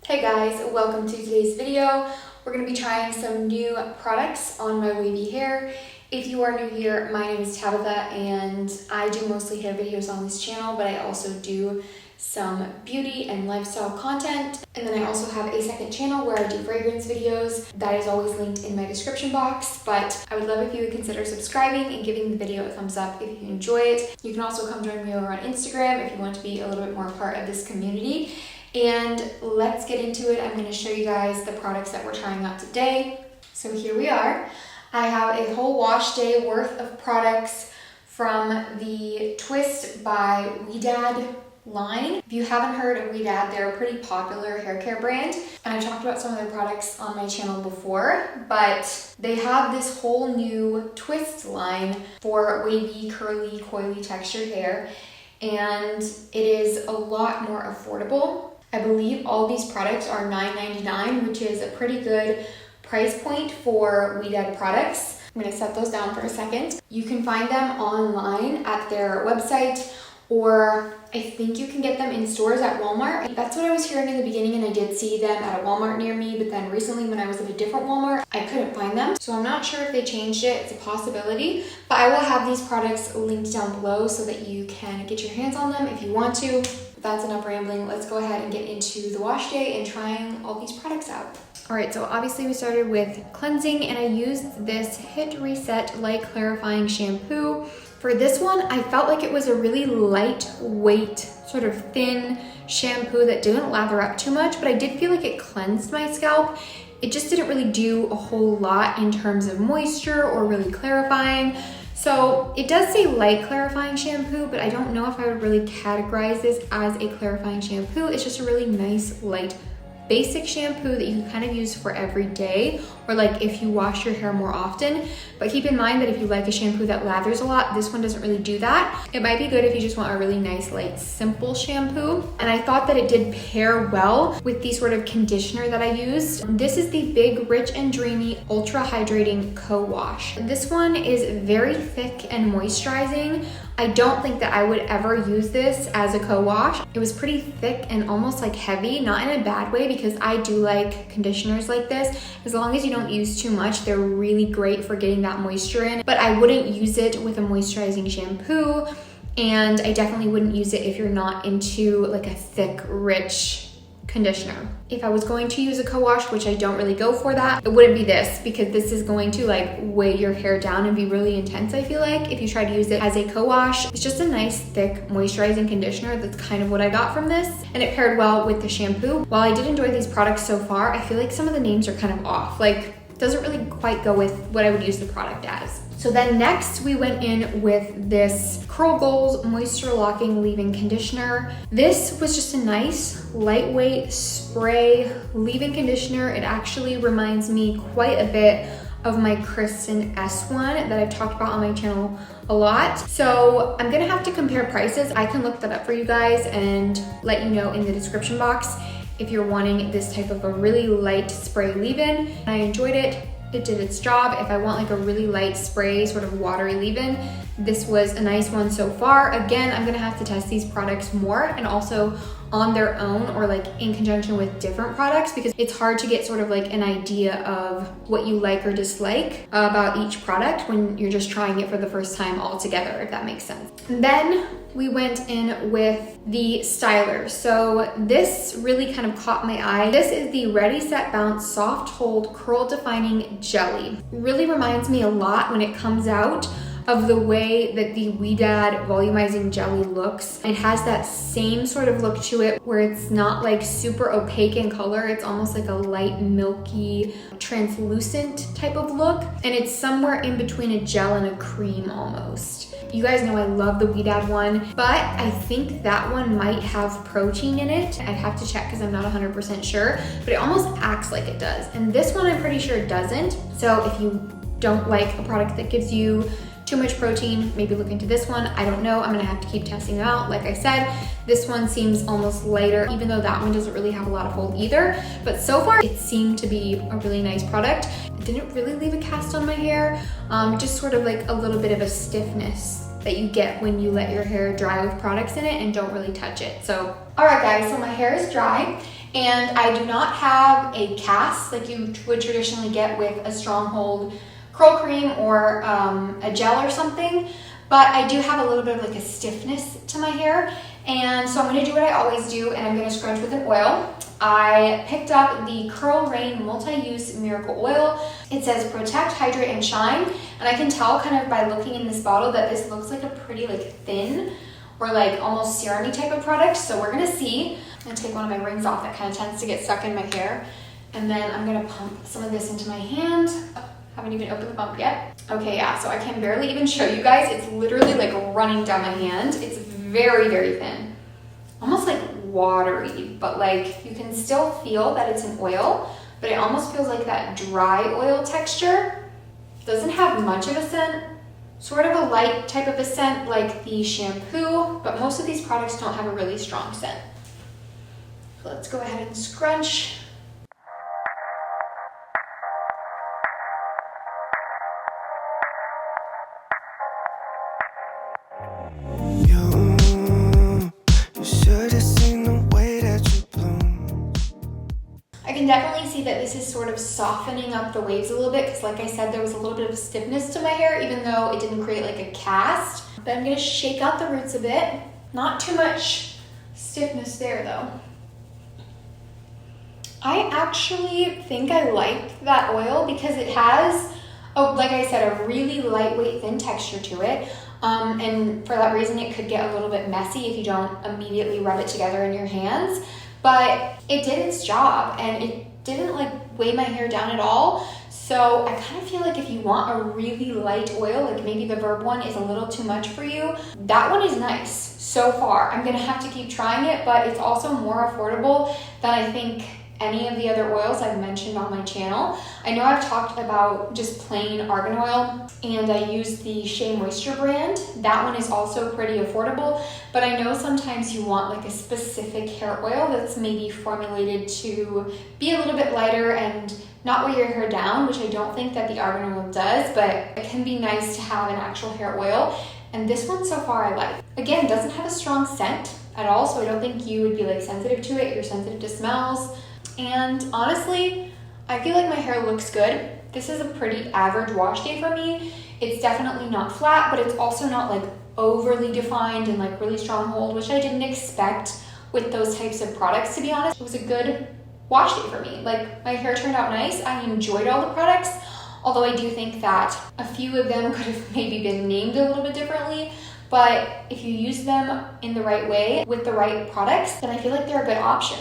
Hey guys, welcome to today's video. We're going to be trying some new products on my wavy hair. If you are new here, my name is Tabitha and I do mostly hair videos on this channel, but I also do some beauty and lifestyle content. And then I also have a second channel where I do fragrance videos. That is always linked in my description box, but I would love if you would consider subscribing and giving the video a thumbs up if you enjoy it. You can also come join me over on Instagram if you want to be a little bit more a part of this community. And let's get into it. I'm going to show you guys the products that we're trying out today. So here we are. I have a whole wash day worth of products from the Twist by Ouidad line. If you haven't heard of Ouidad, they're a pretty popular hair care brand. And I've talked about some of their products on my channel before, but they have this whole new Twist line for wavy, curly, coily textured hair. And it is a lot more affordable. I believe all these products are $9.99, which is a pretty good price point for Ouidad products. I'm going to set those down for a second. You can find them online at their website, or I think you can get them in stores at Walmart. That's what I was hearing in the beginning, and I did see them at a Walmart near me, but then recently when I was at a different Walmart, I couldn't find them. So I'm not sure if they changed it. It's a possibility, but I will have these products linked down below so that you can get your hands on them if you want to. But that's enough rambling. Let's go ahead and get into the wash day and trying all these products out. All right, so obviously we started with cleansing, and I used this Hit Reset Light Clarifying Shampoo. For this one, I felt like it was a really lightweight, sort of thin shampoo that didn't lather up too much, but I did feel like it cleansed my scalp. It just didn't really do a whole lot in terms of moisture or really clarifying. So it does say light clarifying shampoo, but I don't know if I would really categorize this as a clarifying shampoo. It's just a really nice, light, basic shampoo that you can kind of use for every day, or like if you wash your hair more often. But keep in mind that if you like a shampoo that lathers a lot, this one doesn't really do that. It might be good if you just want a really nice, light, simple shampoo. And I thought that it did pair well with the sort of conditioner that I used. This is the Big Rich and Dreamy Ultra Hydrating Co-Wash. This one is very thick and moisturizing. I don't think that I would ever use this as a co-wash. It was pretty thick and almost like heavy, not in a bad way, because I do like conditioners like this. As long as you don't use too much, they're really great for getting that moisture in. But I wouldn't use it with a moisturizing shampoo, and I definitely wouldn't use it if you're not into like a thick, rich conditioner. If I was going to use a co-wash, which I don't really go for that, it wouldn't be this, because this is going to like weigh your hair down and be really intense, I feel like, if you try to use it as a co-wash. It's just a nice, thick, moisturizing conditioner. That's kind of what I got from this, and it paired well with the shampoo. While I did enjoy these products so far, I feel like some of the names are kind of off. Like, doesn't really quite go with what I would use the product as. So then next we went in with this Curl Goals Moisture Locking Leave-In Conditioner. This was just a nice lightweight spray leave-in conditioner. It actually reminds me quite a bit of my Kristin Ess one that I've talked about on my channel a lot. So I'm gonna have to compare prices. I can look that up for you guys and let you know in the description box if you're wanting this type of a really light spray leave-in. I enjoyed it. It did its job. If I want like a really light spray, sort of watery leave-in, this was a nice one so far. Again, I'm gonna have to test these products more, and also on their own or like in conjunction with different products, because it's hard to get sort of like an idea of what you like or dislike about each product when you're just trying it for the first time all together, if that makes sense. And then we went in with the styler. So this really kind of caught my eye. This is the Ready Set Bounce Soft Hold Curl Defining Jelly. Really reminds me a lot when it comes out of the way that the Ouidad volumizing jelly looks. It has that same sort of look to it where it's not like super opaque in color. It's almost like a light, milky, translucent type of look. And it's somewhere in between a gel and a cream almost. You guys know I love the Ouidad one, but I think that one might have protein in it. I'd have to check because I'm not 100% sure, but it almost acts like it does. And this one I'm pretty sure it doesn't. So if you don't like a product that gives you too much protein, maybe look into this one. I don't know. I'm gonna have to keep testing it out. Like I said, this one seems almost lighter, even though that one doesn't really have a lot of hold either. But so far, it seemed to be a really nice product. It didn't really leave a cast on my hair, just sort of like a little bit of a stiffness that you get when you let your hair dry with products in it and don't really touch it. So, all right guys, so my hair is dry and I do not have a cast like you would traditionally get with a Stronghold curl cream or a gel or something, but I do have a little bit of like a stiffness to my hair. And so I'm gonna do what I always do, and I'm gonna scrunch with an oil. I picked up the Curl Rain Multi-Use Miracle Oil. It says protect, hydrate, and shine. And I can tell kind of by looking in this bottle that this looks like a pretty like thin or like almost serum-y type of product. So we're gonna see. I'm gonna take one of my rings off that kind of tends to get stuck in my hair. And then I'm gonna pump some of this into my hand. Haven't even opened the pump yet. Okay, yeah, so I can barely even show you guys. It's literally like running down my hand. It's very, very thin. Almost like watery, but like you can still feel that it's an oil, but it almost feels like that dry oil texture. Doesn't have much of a scent, sort of a light type of a scent like the shampoo, but most of these products don't have a really strong scent. So let's go ahead and scrunch. I can definitely see that this is sort of softening up the waves a little bit because like I said, there was a little bit of stiffness to my hair even though it didn't create like a cast. But I'm gonna shake out the roots a bit. Not too much stiffness there though. I actually think I like that oil because it has, like I said, a really lightweight, thin texture to it. And for that reason, it could get a little bit messy if you don't immediately rub it together in your hands. But it did its job and it didn't like weigh my hair down at all. So I kind of feel like if you want a really light oil, like maybe the Verb one is a little too much for you, that one is nice so far. I'm gonna have to keep trying it, but it's also more affordable than I think any of the other oils I've mentioned on my channel. I know I've talked about just plain argan oil and I use the Shea Moisture brand. That one is also pretty affordable, but I know sometimes you want like a specific hair oil that's maybe formulated to be a little bit lighter and not weigh your hair down, which I don't think that the argan oil does, but it can be nice to have an actual hair oil. And this one so far I like. Again, doesn't have a strong scent at all, so I don't think you would be like sensitive to it. You're sensitive to smells. And honestly, I feel like my hair looks good. This is a pretty average wash day for me. It's definitely not flat, but it's also not like overly defined and like really strong hold, which I didn't expect with those types of products, to be honest. It was a good wash day for me. Like my hair turned out nice. I enjoyed all the products, although I do think that a few of them could have maybe been named a little bit differently. But if you use them in the right way with the right products, then I feel like they're a good option.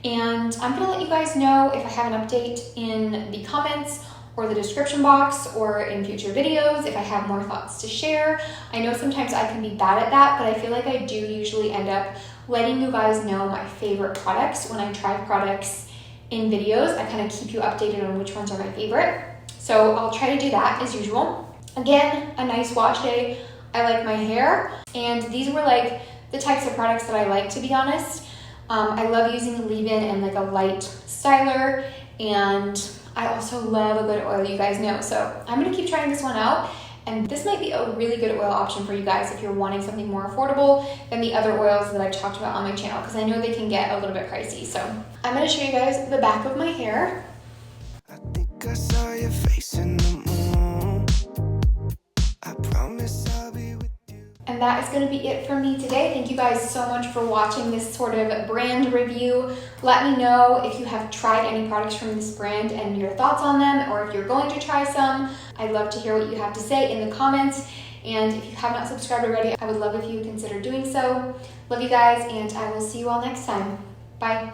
And I'm gonna let you guys know if I have an update in the comments or the description box or in future videos, if I have more thoughts to share. I know sometimes I can be bad at that, but I feel like I do usually end up letting you guys know my favorite products when I try products in videos. I kind of keep you updated on which ones are my favorite. So I'll try to do that as usual. Again, a nice wash day. I like my hair, and these were like the types of products that I like, to be honest. I love using a leave-in and like a light styler, and I also love a good oil, you guys know. So I'm gonna keep trying this one out, and this might be a really good oil option for you guys if you're wanting something more affordable than the other oils that I've talked about on my channel, because I know they can get a little bit pricey. So I'm gonna show you guys the back of my hair. I think I saw your face in the moon. I promise I'll be with you. And that is going to be it for me today. Thank you guys so much for watching this sort of brand review. Let me know if you have tried any products from this brand and your thoughts on them, or if you're going to try some. I'd love to hear what you have to say in the comments. And if you have not subscribed already, I would love if you would consider doing so. Love you guys, and I will see you all next time. Bye.